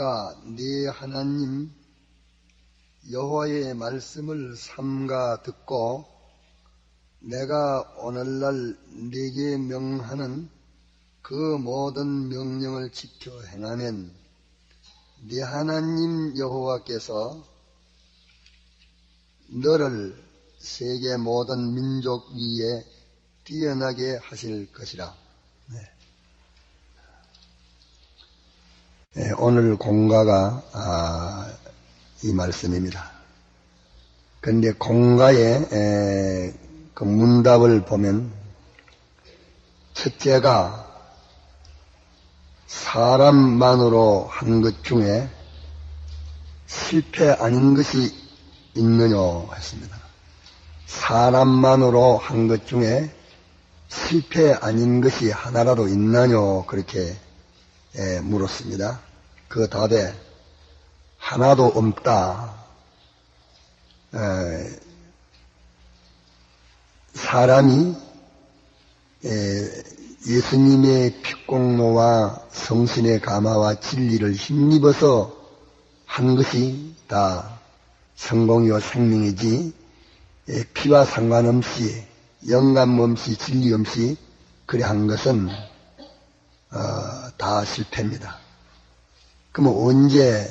내가 네 하나님 여호와의 말씀을 삼가 듣고 내가 오늘날 네게 명하는 그 모든 명령을 지켜 행하면 네 하나님 여호와께서 너를 세계 모든 민족 위에 뛰어나게 하실 것이라. 오늘 공가가 이 말씀입니다. 그런데 공가의 그 문답을 보면 첫째가 사람만으로 한 것 중에 실패 아닌 것이 있느냐 했습니다. 사람만으로 한 것 중에 실패 아닌 것이 하나라도 있느냐 그렇게 물었습니다. 그 답에 하나도 없다. 사람이 예수님의 핏공로와 성신의 감화와 진리를 힘입어서 한 것이 다 성공이요 생명이지 피와 상관없이 영감 없이 진리 없이 그래 한 것은 다 실패입니다. 그러면 언제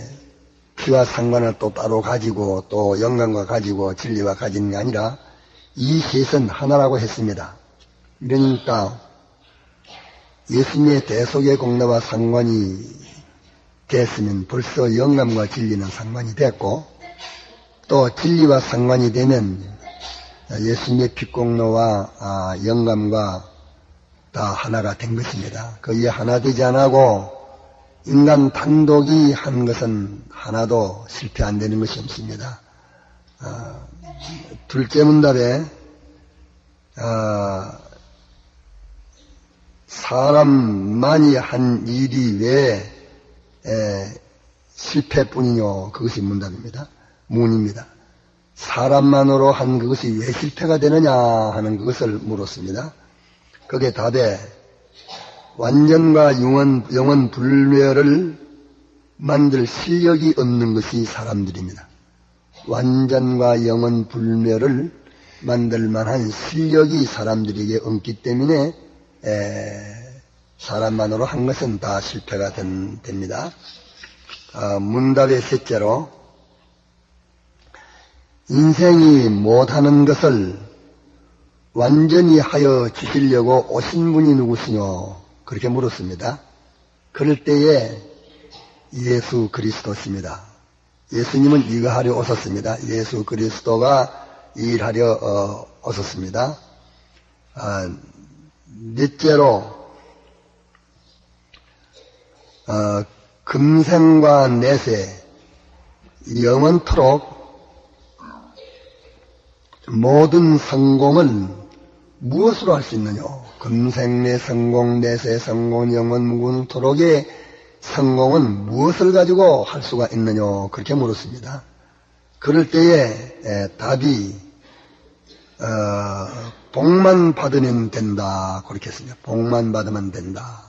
피와 상관을 또 따로 가지고 또 영감과 가지고 진리와 가지는 게 아니라 이 셋은 하나라고 했습니다. 그러니까 예수님의 대속의 공로와 상관이 됐으면 벌써 영감과 진리는 상관이 됐고 또 진리와 상관이 되면 예수님의 핏공로와 영감과 다 하나가 된 것입니다. 거기에 하나 되지 않고 인간 단독이 한 것은 하나도 실패 안 되는 것이 없습니다. 둘째 문답에 사람만이 한 일이 왜 실패뿐이뇨 그것이 문답입니다. 문입니다. 사람만으로 한 그것이 왜 실패가 되느냐 하는 그것을 물었습니다. 거기에 답에 완전과 영원 불멸을 만들 실력이 없는 것이 사람들입니다. 완전과 영원 불멸을 만들 만한 실력이 사람들에게 없기 때문에 사람만으로 한 것은 다 실패가 됩니다. 문답의 셋째로 인생이 못하는 것을 완전히 하여 주시려고 오신 분이 누구시뇨? 그렇게 물었습니다. 그럴 때에 예수 그리스도십니다. 예수님은 이거 하려 오셨습니다. 예수 그리스도가 이 일하려 오셨습니다. 넷째로 금생과 내세 영원토록 모든 성공을 무엇으로 할 수 있느냐? 금생내 성공, 내세 성공, 영원 무궁토록의 성공은 무엇을 가지고 할 수가 있느냐? 그렇게 물었습니다. 그럴 때에 답이 복만 받으면 된다. 그렇게 했습니다. 복만 받으면 된다.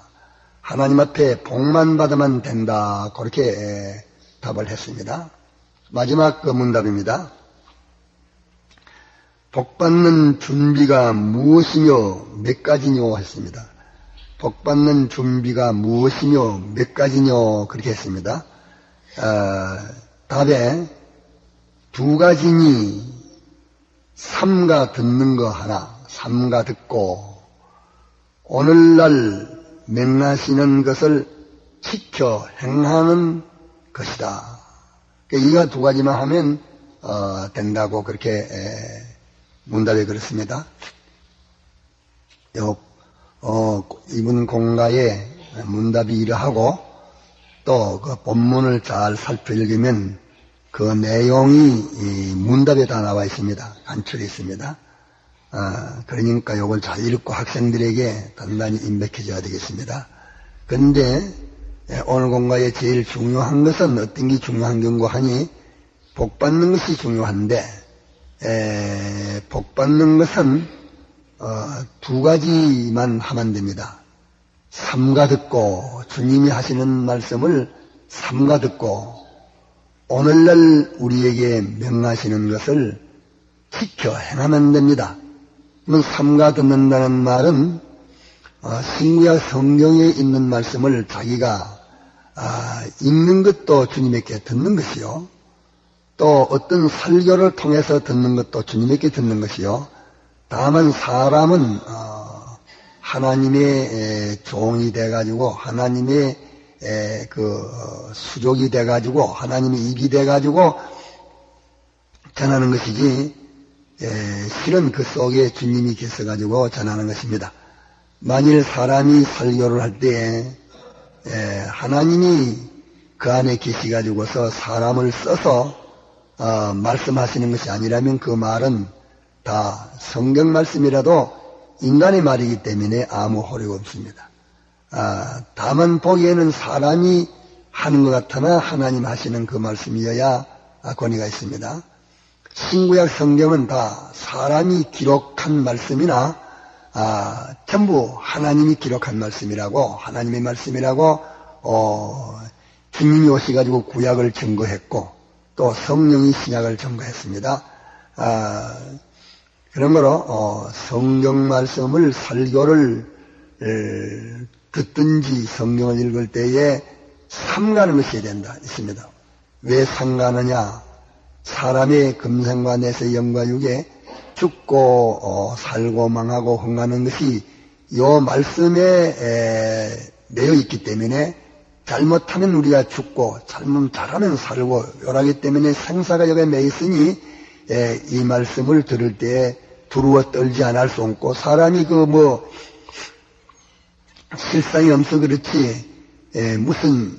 하나님 앞에 복만 받으면 된다. 그렇게 답을 했습니다. 마지막 그 문답입니다. 복받는 준비가 무엇이며 몇 가지뇨 했습니다. 복받는 준비가 무엇이며 몇 가지뇨 그렇게 했습니다. 답에 두 가지니 삼가 듣는 거 하나, 삼가 듣고 오늘날 명하시는 것을 지켜 행하는 것이다. 이거 두 가지만 하면 된다고 그렇게 문답에 그렇습니다. 이분 공가에 문답이 이러하고 또 그 본문을 잘 살펴 읽으면 그 내용이 문답에 다 나와 있습니다. 간추려 있습니다. 그러니까 이걸 잘 읽고 학생들에게 단단히 임백해줘야 되겠습니다. 그런데 오늘 공가에 제일 중요한 것은 어떤 게 중요한 경고 하니 복받는 것이 중요한데 복받는 것은 두 가지만 하면 됩니다. 삼가 듣고 주님이 하시는 말씀을 삼가 듣고 오늘날 우리에게 명하시는 것을 지켜 행하면 됩니다. 삼가 듣는다는 말은 신구약 성경에 있는 말씀을 자기가 읽는 것도 주님에게 듣는 것이요, 또 어떤 설교를 통해서 듣는 것도 주님에게 듣는 것이요, 다만 사람은 하나님의 종이 돼가지고 하나님의 수족이 돼가지고 하나님의 입이 돼가지고 전하는 것이지, 실은 그 속에 주님이 계셔가지고 전하는 것입니다. 만일 사람이 설교를 할 때에 하나님이 그 안에 계시가지고서 사람을 써서 말씀하시는 것이 아니라면 그 말은 다 성경 말씀이라도 인간의 말이기 때문에 아무 호리가 없습니다. 다만 보기에는 사람이 하는 것 같으나 하나님 하시는 그 말씀이어야 권위가 있습니다. 신구약 성경은 다 사람이 기록한 말씀이나 전부 하나님이 기록한 말씀이라고, 하나님의 말씀이라고 주님이 오셔가지고 구약을 증거했고 또 성령이 신약을 증거했습니다. 그러므로 성경 말씀을 설교를 듣든지 성경을 읽을 때에 삼가는 것이 된다 있습니다. 왜 삼가느냐? 사람의 금생과 내세 영과 육에 죽고 살고 망하고 흥하는 것이 요 말씀에 매여 있기 때문에, 잘못하면 우리가 죽고 잘하면 살고 요라기 때문에 생사가 여기에 매여 있으니 이 말씀을 들을 때에 두루워 떨지 않을 수 없고, 사람이 실상이 없어 그렇지 무슨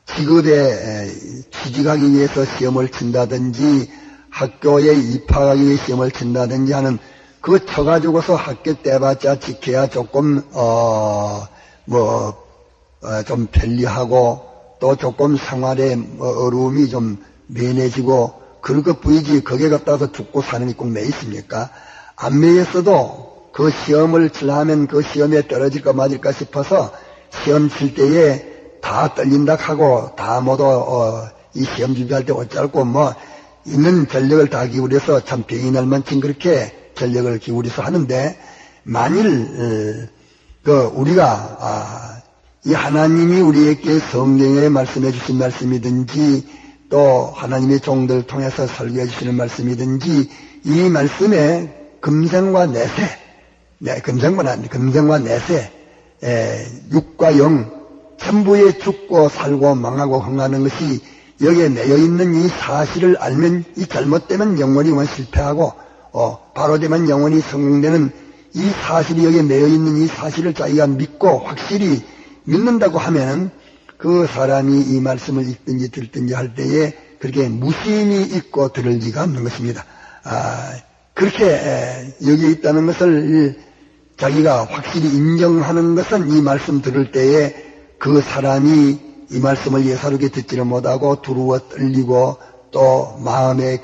직업에 취직하기 위해서 시험을 친다든지 학교에 입학하기 위해 시험을 친다든지 하는 그거 쳐가지고서 학교 떼봤자 지켜야 조금 좀 편리하고 또 조금 생활에 어려움이 좀 면해지고 그럴 것 보이지, 거기에 갖다서 죽고 사는 게 꼭 매 있습니까? 안 매였어도 그 시험을 치려면 그 시험에 떨어질까 맞을까 싶어서 시험 칠 때에 다 떨린다 하고 다 모두 이 시험 준비할 때 어쩌고 있는 전력을 다 기울여서 참 병이 날 만큼 그렇게 전력을 기울여서 하는데, 만일 우리가 이 하나님이 우리에게 성경에 말씀해 주신 말씀이든지 또 하나님의 종들 통해서 설교해 주시는 말씀이든지 이 말씀에 금생과 내세, 금생과 내세, 육과 영 전부에 죽고 살고 망하고 흥하는 것이 여기에 매여 있는 이 사실을 알면, 이 잘못되면 영원히 실패하고 바로되면 영원히 성공되는 이 사실이 여기에 매여 있는 이 사실을 자기가 믿고 확실히 믿는다고 하면 그 사람이 이 말씀을 읽든지 듣든지 할 때에 그렇게 무심히 읽고 들을 리가 없는 것입니다. 그렇게 여기에 있다는 것을 자기가 확실히 인정하는 것은 이 말씀 들을 때에 그 사람이 이 말씀을 예사롭게 듣지를 못하고 두루워 떨리고 또 마음에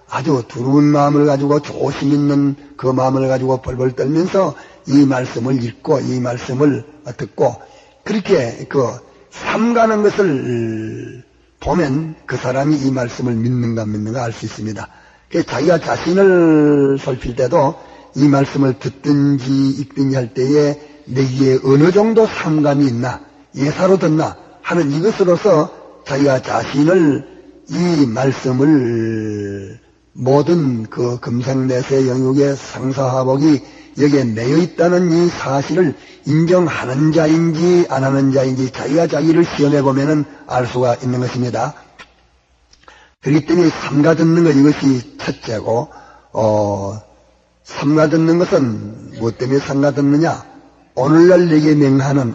아주 두려운 마음을 가지고 조심 있는 그 마음을 가지고 벌벌 떨면서 이 말씀을 읽고 이 말씀을 듣고 그렇게 삼가는 것을 보면 그 사람이 이 말씀을 믿는가 알 수 있습니다. 자기가 자신을 살필 때도 이 말씀을 듣든지 읽든지 할 때에 내기에 어느 정도 삼감이 있나, 예사로 듣나 하는 이것으로서 자기가 자신을 이 말씀을 모든 그 금생내세 영역의 상사하복이 여기에 매여 있다는 이 사실을 인정하는 자인지 안 하는 자인지 자기가 자기를 시험해 보면은 알 수가 있는 것입니다. 그렇기 때문에 삼가 듣는 것, 이것이 첫째고, 삼가 듣는 것은 무엇 때문에 삼가 듣느냐? 오늘날 내게 명하는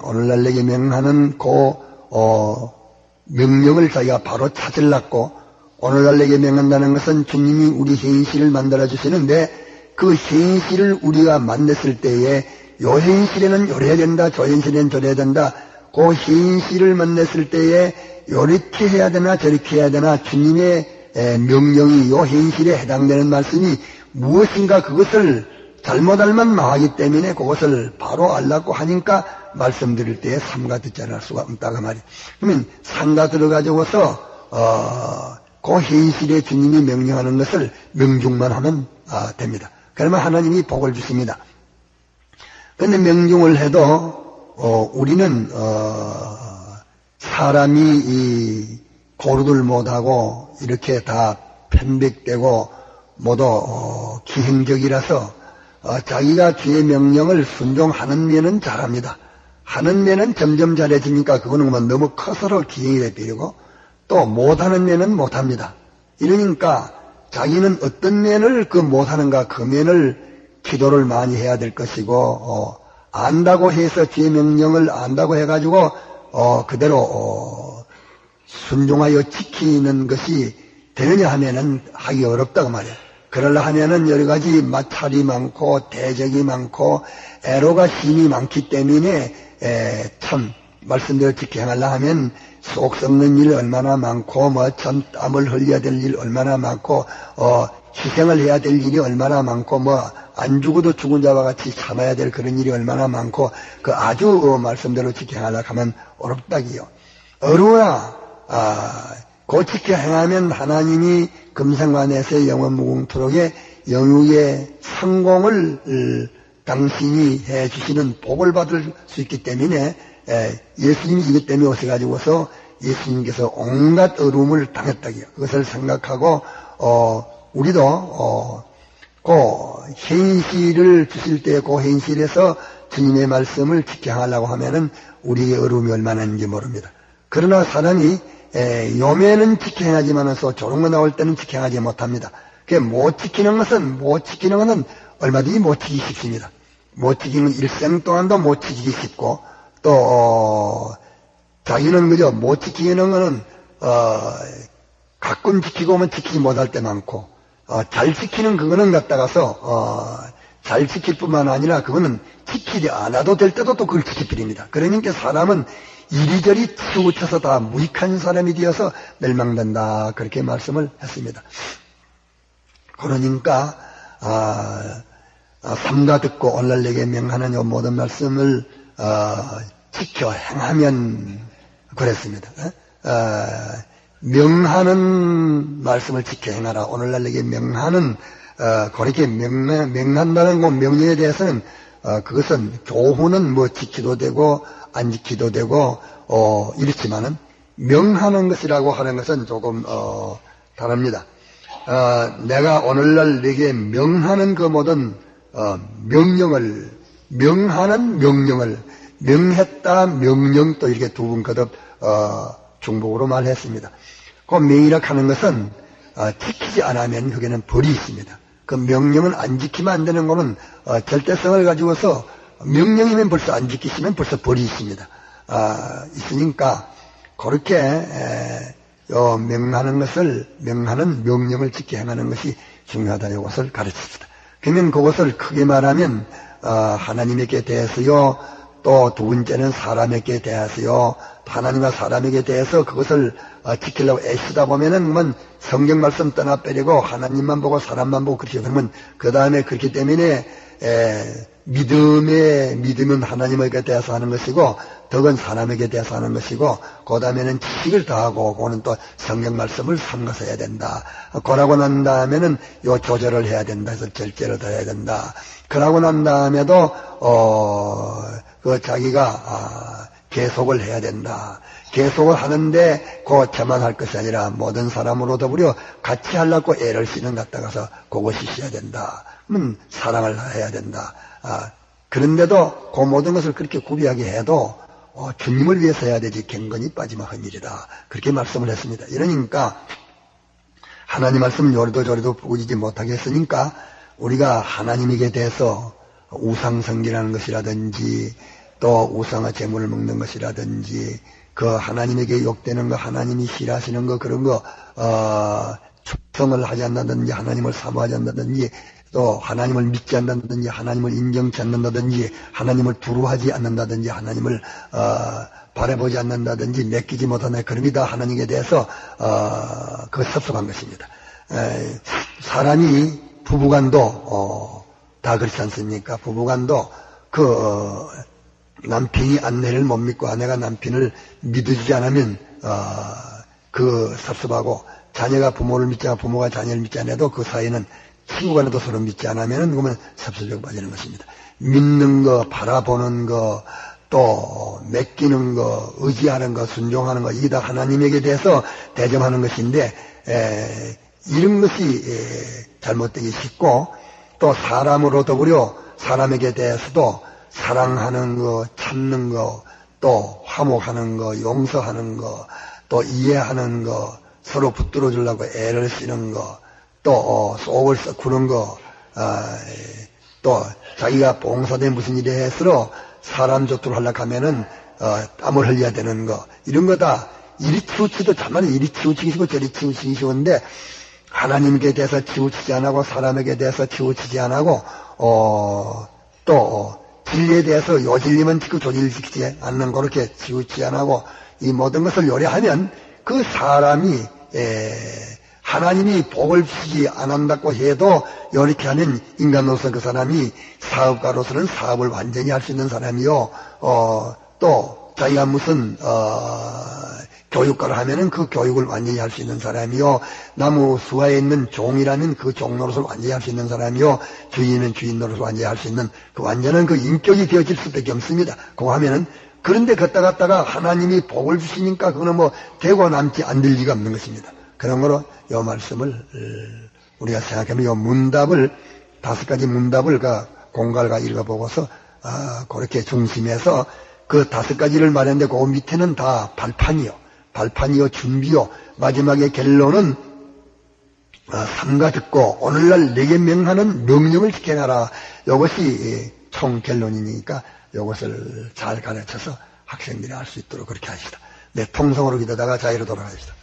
명령을 자기가 바로 찾으려고, 오늘날 내게 명한다는 것은 주님이 우리 현실을 만들어 주시는데 그 현실을 우리가 만났을 때에 요 현실에는 요래야 된다, 저 현실에는 저래야 된다, 그 현실을 만났을 때에 요렇게 해야 되나 저렇게 해야 되나 주님의 명령이 요 현실에 해당되는 말씀이 무엇인가 그것을 잘못 알면 망하기 때문에 그것을 바로 알라고 하니까 말씀드릴 때에 삼가 듣지 않을 수가 없다고 말이에요. 그러면 삼가 들어가지고서 그 현실에 주님이 명령하는 것을 명중만 하면 됩니다. 그러면 하나님이 복을 주십니다. 그런데 명중을 해도 우리는 사람이 고루들 못하고 이렇게 다 편백되고 모두 기행적이라서 자기가 주의 명령을 순종하는 면은 잘합니다. 하는 면은 점점 잘해지니까 그거는 너무 커서로 기행이 돼버리고 또 못하는 면은 못합니다. 이러니까 자기는 어떤 면을 그 못하는가 그 면을 기도를 많이 해야 될 것이고 안다고 해서 주의 명령을 안다고 해가지고 그대로 순종하여 지키는 것이 되느냐 하면은 하기 어렵다고 말이에요. 그러려 하면은 여러 가지 마찰이 많고 대적이 많고 애로가 힘이 많기 때문에 참 말씀대로 지켜 행하려 하면 속 썩는 일 얼마나 많고 참 땀을 흘려야 될 일 얼마나 많고 희생을 해야 될 일이 얼마나 많고 안 죽어도 죽은 자와 같이 참아야 될 그런 일이 얼마나 많고 그 아주 말씀대로 지켜 행하려고 하면 어렵다기요. 어려우나 그 지켜 행하면 하나님이 금생관에서 영원무궁토록의 영육의 성공을 당신이 해주시는 복을 받을 수 있기 때문에 예수님이 이것 때문에 오셔가지고서 예수님께서 온갖 어려움을 당했다기요. 그것을 생각하고 우리도 그 현실을 주실 때 그 현실에서 주님의 말씀을 지켜 행하려고 하면은 우리의 어려움이 얼마나 있는지 모릅니다. 그러나 사람이 요매는 지켜 행하지만서 좋은 거 나올 때는 지켜 행하지 못합니다. 못 지키는 것은 얼마든지 못 지키기 쉽습니다. 못 지키는 일생 동안도 못 지키기 쉽고 또 자기는 그저 못 지키는 거는 가끔 지키고 오면 지키지 못할 때 많고 잘 지키는 그거는 갖다가서 잘 지킬 뿐만 아니라 그거는 지키지 않아도 될 때도 또 그걸 지켜버립니다. 그러니까 사람은 이리저리 치우쳐서 다 무익한 사람이 되어서 멸망된다 그렇게 말씀을 했습니다. 그러니까 삼가 듣고 오늘 내게 명하는 이 모든 말씀을 지켜 행하면 그랬습니다. 명하는 말씀을 지켜 행하라. 오늘날 내게 명하는 그렇게 명한다는 것 명령에 대해서는 그것은 교훈은 지키도 되고 안 지키도 되고 이렇지만은 명하는 것이라고 하는 것은 조금 다릅니다. 내가 오늘날 내게 명하는 그 모든 명령을 명하는 명령을 명했다 명령 또 이렇게 두 분 거듭 중복으로 말했습니다. 그 명이라고 하는 것은 지키지 않으면 그게는 벌이 있습니다. 그 명령은 안 지키면 안 되는 거는 절대성을 가지고서 명령이면 벌써 안 지키시면 벌써 벌이 있습니다. 있으니까 그렇게 명하는 명령을 지켜 행하는 것이 중요하다는 것을 가르칩니다. 그러면 그것을 크게 말하면 하나님에게 대해서요, 또 두 번째는 사람에게 대해서요, 하나님과 사람에게 대해서 그것을 지키려고 애쓰다 보면은 성경 말씀 떠나 빼리고 하나님만 보고 사람만 보고 그렇게 그러면 그 다음에 그렇기 때문에 믿음은 하나님에게 대해서 하는 것이고 덕은 사람에게 대해서 하는 것이고 그 다음에는 지식을 더하고 그거는 또 성경 말씀을 삼가서 해야 된다. 그러고 난 다음에는 요 조절을 해야 된다 해서 절제를 더 해야 된다. 그러고 난 다음에도 자기가 계속을 해야 된다. 계속을 하는데 저만 할 것이 아니라 모든 사람으로 더불어 같이 하려고 애를 쓰는 갖다가서 그것이 있어야 된다. 그러면 사랑을 해야 된다. 그런데도 그 모든 것을 그렇게 구비하게 해도 주님을 위해서 해야 되지 경건이 빠지면 헛일이다. 그렇게 말씀을 했습니다. 이러니까 하나님 말씀 요리도 저리도 부구지지 못하게 했으니까 우리가 하나님에게 대해서 우상성기라는 것이라든지 또 우상의 재물을 먹는 것이라든지 그 하나님에게 욕되는 거 하나님이 싫어하시는 거 그런 거 충성을 하지 않는다든지 하나님을 사모하지 않는다든지 또 하나님을 믿지 않는다든지 하나님을 인정치 않는다든지 하나님을 두루하지 않는다든지 하나님을 바라보지 않는다든지 맡기지 못하는 그런 다 하나님에 대해서 그 섭섭한 것입니다. 사람이 부부간도 다 그렇지 않습니까? 부부간도 남편이 아내를 못 믿고 아내가 남편을 믿어주지 않으면 그 섭섭하고, 자녀가 부모를 믿지 않고 부모가 자녀를 믿지 않아도 그 사이는 친구 간에도 서로 믿지 않으면 그러면 섭섭하게 빠지는 것입니다. 믿는 거, 바라보는 거, 또 맡기는 거, 의지하는 거, 순종하는 거, 이게 다 하나님에게 대해서 대접하는 것인데, 이런 것이 잘못되기 쉽고, 또 사람으로 더불어 사람에게 대해서도 사랑하는 거, 참는 거, 또 화목하는 거, 용서하는 거, 또 이해하는 거, 서로 붙들어 주려고 애를 쓰는 거, 또 속을 썩구는 거, 또 자기가 봉사된 무슨 일에 해서 사람 좋도록 하려고 하면은 땀을 흘려야 되는 거, 이런 거 다 이리 치우치도 참말로 이리 치우치기 쉽고 저리 치우치기 쉬운데, 하나님께 대해서 치우치지 않고 사람에게 대해서 치우치지 않고 또 진리에 대해서 요 진리만 지키고 저 진리를 지키지 않는 그렇게 치우치지 않고 이 모든 것을 요리하면 그 사람이 하나님이 복을 주시지 않는다고 해도 이렇게 하는 인간으로서 그 사람이 사업가로서는 사업을 완전히 할 수 있는 사람이요. 또 자기가 무슨 교육가를 하면은 그 교육을 완전히 할 수 있는 사람이요. 나무 수화에 있는 종이라면 그 종로로서 완전히 할 수 있는 사람이요. 주인은 주인으로서 완전히 할 수 있는 그 완전한 그 인격이 되어질 수밖에 없습니다. 그거 하면은, 그런데 걷다 갔다가 하나님이 복을 주시니까 그거는 뭐 되고 남지 않을 리가 없는 것입니다. 그런 거로 이 말씀을 우리가 생각하면 이 문답을 5가지 문답을 공갈과 읽어보고서 그렇게 중심해서 그 5가지를 말했는데 그 밑에는 다 발판이요 준비요, 마지막에 결론은 삼가 듣고 오늘날 내게 명하는 명령을 지켜놔라. 이것이 총 결론이니까 이것을 잘 가르쳐서 학생들이 할 수 있도록 그렇게 하시다. 네, 통성으로 기도다가 자유로 돌아가시다.